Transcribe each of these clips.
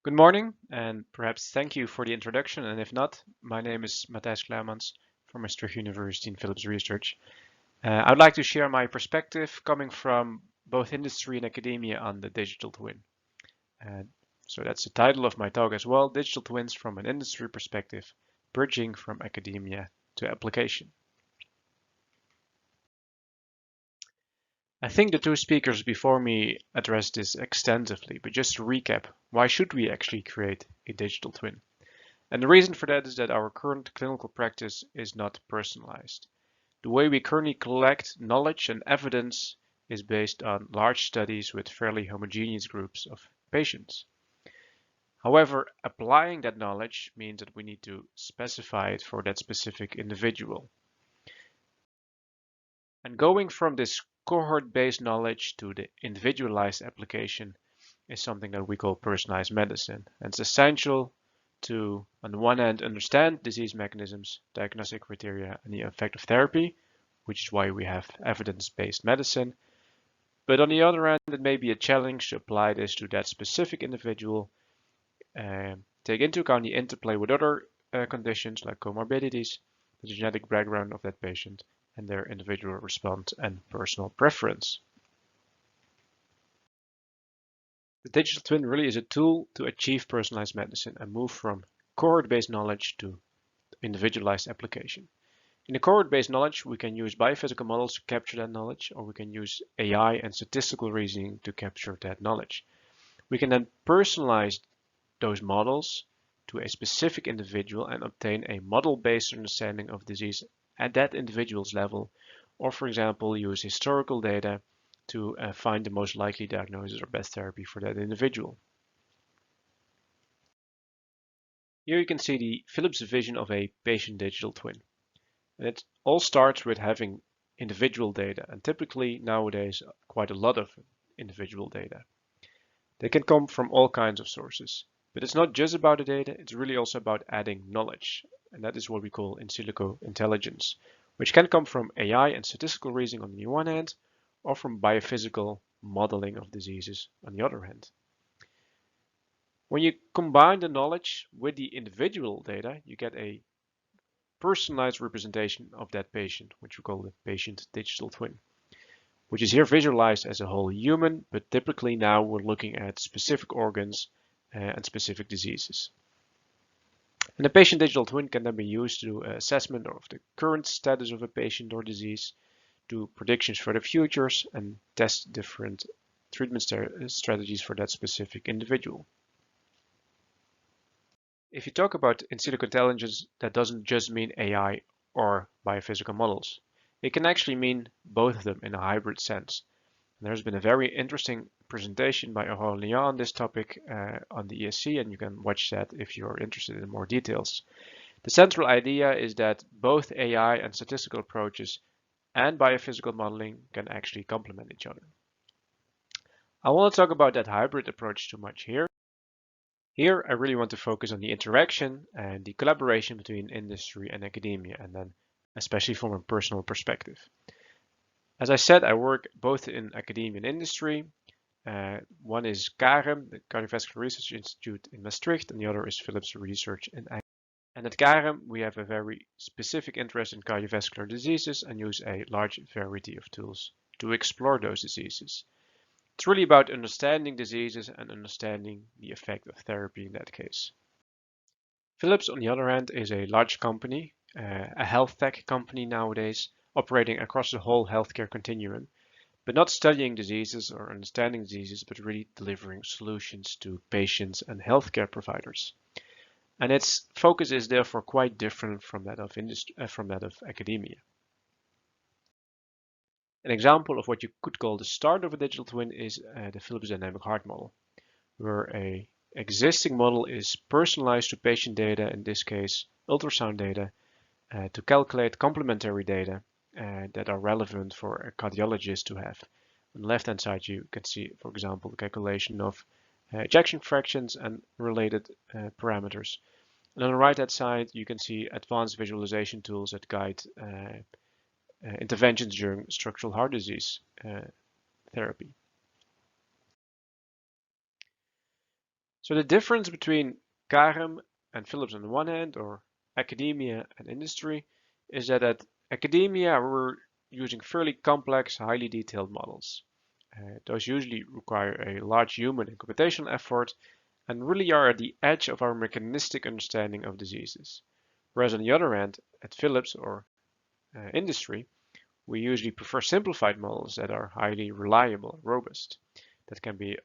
Good morning, and perhaps thank you for the introduction. And if not, my name is Matthijs Cluitmans from Maastricht University in Philips Research. I'd like to share my perspective coming from both industry and academia on the digital twin. So that's the title of my talk as well, Digital Twins from an Industry Perspective, Bridging from Academia to Application. I think the two speakers before me addressed this extensively, but just to recap, why should we actually create a digital twin? And the reason for that is that our current clinical practice is not personalized. The way we currently collect knowledge and evidence is based on large studies with fairly homogeneous groups of patients. However, applying that knowledge means that we need to specify it for that specific individual. And going from this cohort-based knowledge to the individualized application is something that we call personalized medicine. And it's essential to, on the one hand, understand disease mechanisms, diagnostic criteria, and the effect of therapy, which is why we have evidence-based medicine. But on the other hand, it may be a challenge to apply this to that specific individual, take into account the interplay with other conditions like comorbidities, the genetic background of that patient, and their individual response and personal preference. The digital twin really is a tool to achieve personalized medicine and move from cohort-based knowledge to individualized application. In the cohort-based knowledge, we can use biophysical models to capture that knowledge, or we can use AI and statistical reasoning to capture that knowledge. We can then personalize those models to a specific individual and obtain a model-based understanding of disease at that individual's level, or for example, use historical data to find the most likely diagnosis or best therapy for that individual. Here you can see the Philips vision of a patient digital twin. And it all starts with having individual data, and typically nowadays quite a lot of individual data. They can come from all kinds of sources, but it's not just about the data, it's really also about adding knowledge, and that is what we call in silico intelligence, which can come from AI and statistical reasoning on the one hand, or from biophysical modeling of diseases on the other hand. When you combine the knowledge with the individual data, you get a personalized representation of that patient, which we call the patient digital twin, which is here visualized as a whole human, but typically now we're looking at specific organs and specific diseases. And the patient digital twin can then be used to do assessment of the current status of a patient or disease, do predictions for the futures, and test different treatment strategies for that specific individual. If you talk about in silico intelligence, that doesn't just mean AI or biophysical models. It can actually mean both of them in a hybrid sense. And there's been a very interesting presentation by Aurélien on this topic on the ESC, and you can watch that if you're interested in more details. The central idea is that both AI and statistical approaches and biophysical modeling can actually complement each other. I won't talk about that hybrid approach too much here. Here, I really want to focus on the interaction and the collaboration between industry and academia, and then especially from a personal perspective. As I said, I work both in academia and industry. One is CAREM, the Cardiovascular Research Institute in Maastricht, and the other is Philips Research in Eindhoven. And at CAREM, we have a very specific interest in cardiovascular diseases and use a large variety of tools to explore those diseases. It's really about understanding diseases and understanding the effect of therapy in that case. Philips, on the other hand, is a large company, a health tech company nowadays, operating across the whole healthcare continuum, but not studying diseases or understanding diseases, but really delivering solutions to patients and healthcare providers. And its focus is therefore quite different from that of academia. An example of what you could call the start of a digital twin is the Philips dynamic heart model, where a existing model is personalized to patient data, in this case ultrasound data, to calculate complementary data that are relevant for a cardiologist to have. On the left-hand side, you can see, for example, the calculation of ejection fractions and related parameters. And on the right-hand side, you can see advanced visualization tools that guide interventions during structural heart disease therapy. So the difference between Karem and Philips on the one hand, or academia and industry, is that at academia we're using fairly complex, highly detailed models. Those usually require a large human and computational effort and really are at the edge of our mechanistic understanding of diseases. Whereas on the other hand, at Philips or industry, we usually prefer simplified models that are highly reliable and robust, that can be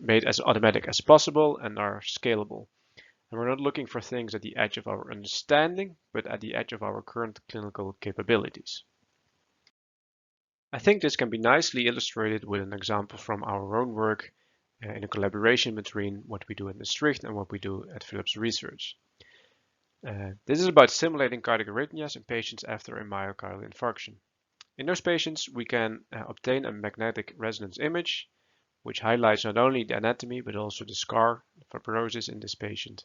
made as automatic as possible and are scalable. And we're not looking for things at the edge of our understanding, but at the edge of our current clinical capabilities. I think this can be nicely illustrated with an example from our own work in a collaboration between what we do in Maastricht and what we do at Philips Research. This is about simulating cardiac arrhythmias in patients after a myocardial infarction. In those patients, we can obtain a magnetic resonance image, which highlights not only the anatomy, but also the scar, fibrosis in this patient.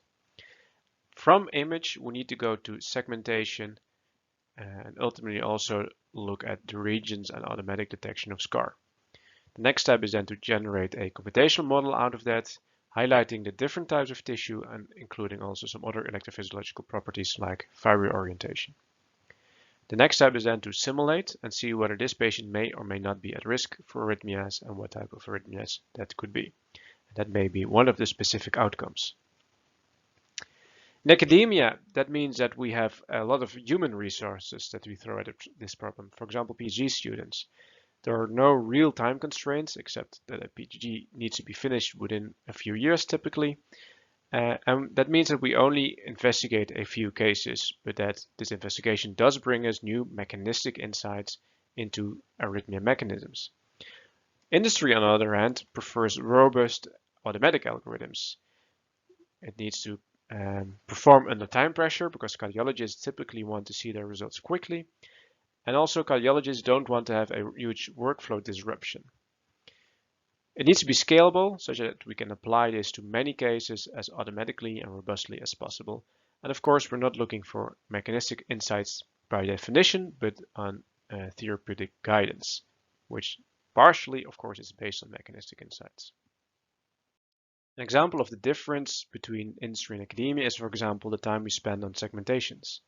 From image, we need to go to segmentation and ultimately also look at the regions and automatic detection of scar. The next step is then to generate a computational model out of that, highlighting the different types of tissue and including also some other electrophysiological properties like fiber orientation. The next step is then to simulate and see whether this patient may or may not be at risk for arrhythmias and what type of arrhythmias that could be. That may be one of the specific outcomes. In academia, that means that we have a lot of human resources that we throw at this problem. For example, PhD students. There are no real time constraints except that a PhD needs to be finished within a few years typically. And that means that we only investigate a few cases, but that this investigation does bring us new mechanistic insights into arrhythmia mechanisms. Industry, on the other hand, prefers robust automatic algorithms. It needs to perform under time pressure because cardiologists typically want to see their results quickly. And also cardiologists don't want to have a huge workflow disruption. It needs to be scalable such that we can apply this to many cases as automatically and robustly as possible. And of course, we're not looking for mechanistic insights by definition, but on therapeutic guidance, which partially, of course, is based on mechanistic insights. An example of the difference between industry and academia is, for example, the time we spend on segmentations.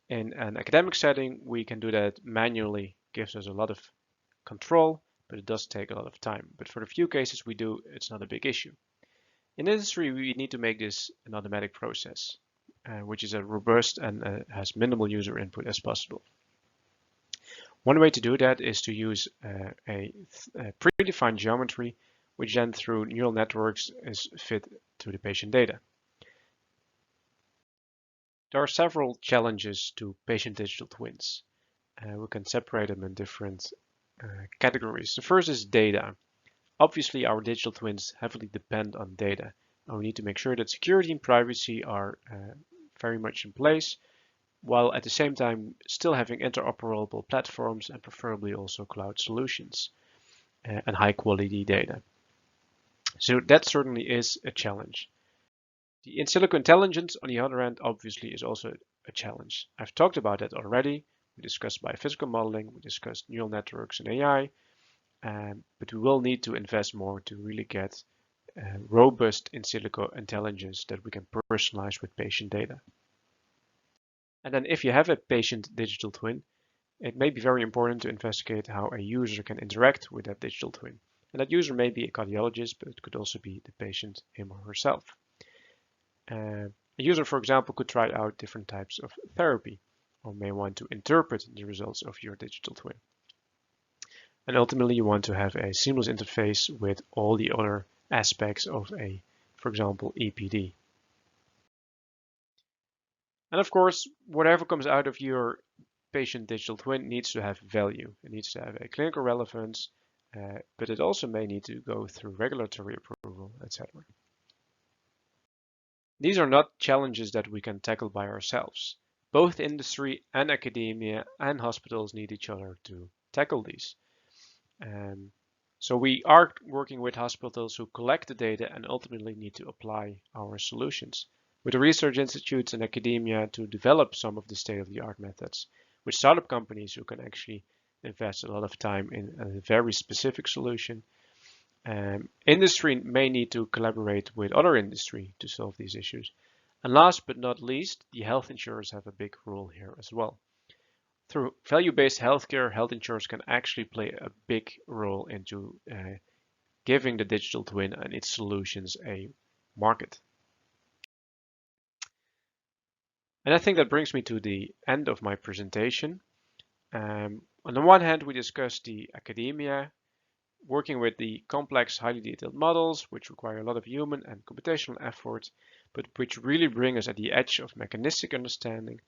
In an academic setting, we can do that manually, gives us a lot of control, but it does take a lot of time. But for the few cases we do, it's not a big issue. In industry, we need to make this an automatic process, which is as robust and has minimal user input as possible. One way to do that is to use a predefined geometry, which then through neural networks is fit to the patient data. There are several challenges to patient digital twins. We can separate them in different categories. The first is data. Obviously, our digital twins heavily depend on data, and we need to make sure that security and privacy are very much in place, while at the same time still having interoperable platforms and preferably also cloud solutions and high quality data. So that certainly is a challenge. The in silico intelligence, on the other hand, obviously is also a challenge. I've talked about that already. We discussed biophysical modeling, we discussed neural networks and AI, but we will need to invest more to really get robust in silico intelligence that we can personalize with patient data. And then if you have a patient digital twin, it may be very important to investigate how a user can interact with that digital twin. And that user may be a cardiologist, but it could also be the patient, him or herself. A user, for example, could try out different types of therapy or may want to interpret the results of your digital twin. And ultimately, you want to have a seamless interface with all the other aspects of a, for example, EPD. And of course, whatever comes out of your patient digital twin needs to have value. It needs to have a clinical relevance, but it also may need to go through regulatory approval, etc. These are not challenges that we can tackle by ourselves. Both industry and academia and hospitals need each other to tackle these. So we are working with hospitals who collect the data and ultimately need to apply our solutions. With the research institutes and academia to develop some of the state-of-the-art methods. With startup companies who can actually invest a lot of time in a very specific solution. Industry may need to collaborate with other industry to solve these issues. And last but not least, the health insurers have a big role here as well. Through value-based healthcare, health insurers can actually play a big role into giving the digital twin and its solutions a market. And I think that brings me to the end of my presentation. On the one hand, we discussed the academia, working with the complex, highly detailed models, which require a lot of human and computational effort, but which really bring us at the edge of mechanistic understanding.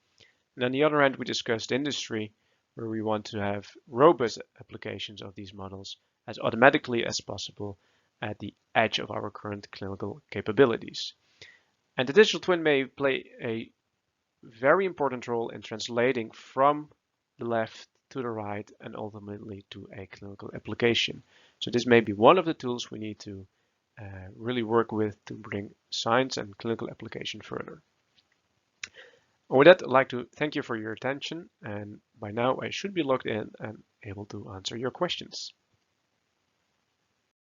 And on the other hand, we discussed industry, where we want to have robust applications of these models as automatically as possible at the edge of our current clinical capabilities. And the digital twin may play a very important role in translating from the left to the right and ultimately to a clinical application. So this may be one of the tools we need to really work with to bring science and clinical application further. And with that, I'd like to thank you for your attention, and by now I should be logged in and able to answer your questions.